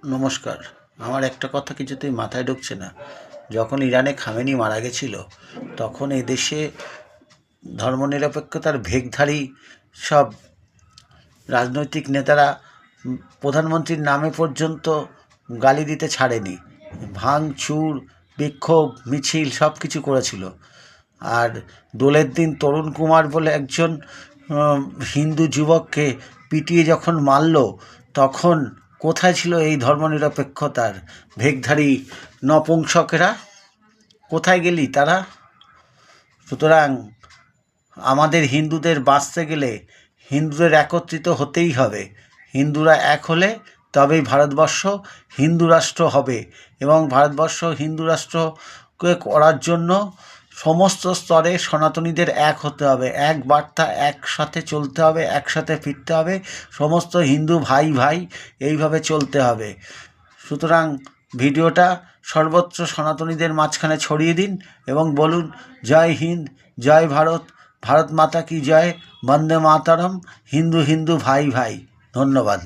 নমস্কার। আমার একটা কথা কিছুতেই মাথায় ঢুকছে না। যখন ইরানে খামেনি মারা গেছিল, তখন এই দেশে ধর্মনিরপেক্ষতার ভেখধারী সব রাজনৈতিক নেতারা প্রধানমন্ত্রীর নামে পর্যন্ত গালি দিতে ছাড়েনি। ভাঙচুর, বিক্ষোভ, মিছিল সব কিছু করেছিল। আর দোলের দিন তরুণ কুমার বলে একজন হিন্দু যুবককে পিটিয়ে যখন মারল, তখন কোথায় ছিল এই ধর্মনিরপেক্ষতার ভেখধারী নপুংসকেরা? কোথায় গেলি তারা? সুতরাং আমাদের হিন্দুদের বাঁচতে গেলে হিন্দুদের একত্রিত হতেই হবে। হিন্দুরা এক হলে তবেই ভারতবর্ষ হিন্দু রাষ্ট্র হবে, এবং ভারতবর্ষ হিন্দু রাষ্ট্রকে করার জন্য সমস্ত স্তরে সনাতনীদের এক হতে হবে, এক বার্তা, একসাথে চলতে হবে, একসাথে ফিরতে হবে, সমস্ত হিন্দু ভাই ভাই এইভাবে চলতে হবে। সুতরাং ভিডিওটা সর্বত্র সনাতনীদের মাঝখানে ছড়িয়ে দিন এবং বলুন, জয় হিন্দ, জয় ভারত, ভারত মাতা কি জয়, বন্দে মাতরম, হিন্দু হিন্দু ভাই ভাই। ধন্যবাদ।